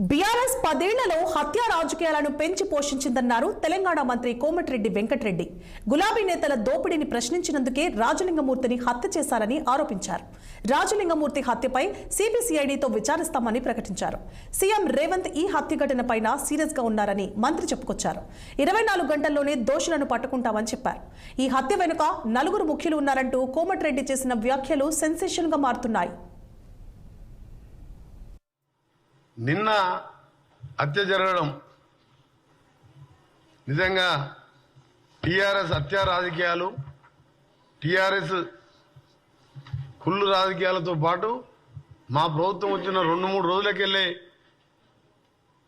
BRS 10 ఏళ్లలో హత్య రాజకీయాలను పెంచి పోషించిందన్నారు తెలంగాణ మంత్రి కోమటిరెడ్డి వెంకటరెడ్డి. గులాబీ నేతల దోపిడీని ప్రశ్నించినందుకే రాజలింగమూర్తిని హత్య చేశారని ఆరోపించారు. రాజలింగమూర్తి హత్యపై సిబిసిఐడితో విచారిస్తామని ప్రకటించారు. సీఎం రేవంత్ ఈ హత్య ఘటనపై సీరియస్ గా ఉన్నారని మంత్రి చెప్పుకొచ్చారు. 24 గంటల్లోనే దోషులను పట్టుకుంటామని చెప్పారు. ఈ హత్య వెనుక 4 ముఖ్యులు ఉన్నారంటూ కోమటిరెడ్డి చేసిన వ్యాఖ్యలు సెన్సేషన్ గా మారుతున్నాయి. నిన్న హత్య జరగడం నిజంగా టీఆర్ఎస్ హత్య రాజకీయాలు, టీఆర్ఎస్ కుళ్ళు రాజకీయాలతో పాటు మా ప్రభుత్వం వచ్చిన 2-3 రోజులకెళ్ళే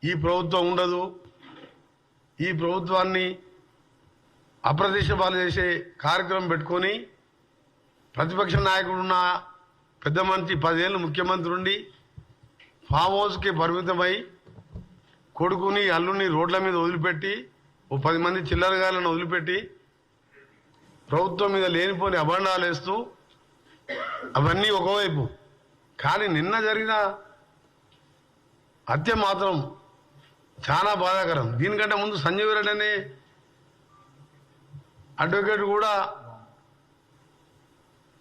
ఈ ప్రభుత్వం ఉండదు, ఈ ప్రభుత్వాన్ని అప్రతిష్ఠపాలు చేసే కార్యక్రమం పెట్టుకొని ప్రతిపక్ష నాయకుడున్న పెద్ద మంత్రి 10 ఏళ్ళు ముఖ్యమంత్రి ఉండి ఫామ్ హౌస్కి పరిమితమై కొడుకుని అల్లుని రోడ్ల మీద వదిలిపెట్టి 10 మంది చిల్లరగాలను వదిలిపెట్టి ప్రభుత్వం మీద లేనిపోని అభండాలు వేస్తూ అవన్నీ ఒకవైపు. కానీ నిన్న జరిగిన హత్య మాత్రం చాలా బాధాకరం. దీనికంటే ముందు సంజీవ్ రెడ్డి అనే అడ్వకేట్ కూడా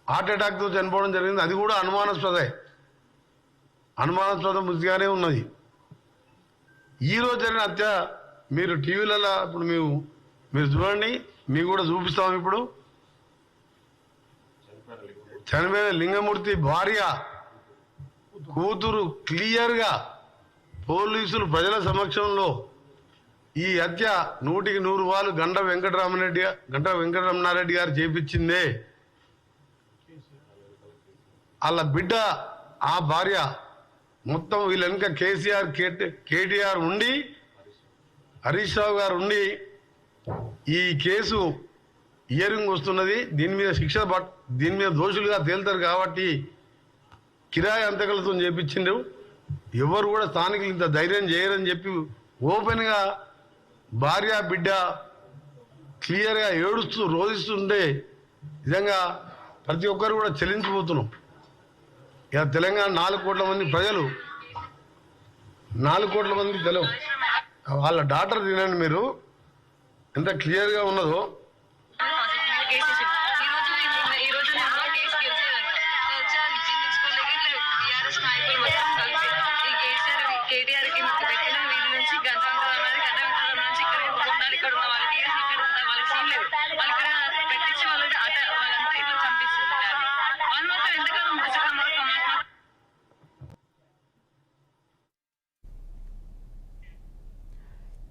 హార్ట్ అటాక్తో చనిపోవడం జరిగింది. అది కూడా అనుమానాస్పదం బుద్ధిగానే ఉన్నది. ఈరోజు జరిగిన హత్య మీరు టీవీలలో ఇప్పుడు మీరు చూడండి, మీకు కూడా చూపిస్తాం. ఇప్పుడు చనిపోయిన లింగమూర్తి భార్య కూతురు క్లియర్గా పోలీసులు ప్రజల సమక్షంలో ఈ హత్య 100కి 100 గంట వెంకటరమణారెడ్డి గారు చేపించిందే. వాళ్ళ బిడ్డ ఆ భార్య మొత్తం వీళ్ళ వెనుక కేసీఆర్ కేటీఆర్ ఉండి హరీష్ రావు గారు ఉండి ఈ కేసు హియరింగ్ వస్తున్నది, దీని మీద దోషులుగా తేలుతారు కాబట్టి కిరాయి అంతకులతో చేపించిండు. ఎవరు కూడా స్థానికులు ఇంత ధైర్యం చేయరని చెప్పి ఓపెన్గా భార్య బిడ్డ క్లియర్గా ఏడుస్తూ రోధిస్తుంటే నిజంగా ప్రతి ఒక్కరు కూడా చెల్లించిపోతున్నాం. ఇక తెలంగాణ 4 కోట్ల మంది ప్రజలు, 4 కోట్ల మంది వాళ్ళ డాటర్ తినండి మీరు ఎంత క్లియర్గా ఉన్నదో. కేటీఆర్ కి పెట్టిన వీధి నుంచి గంట నుంచి ఇక్కడ ఉన్న వాళ్ళకి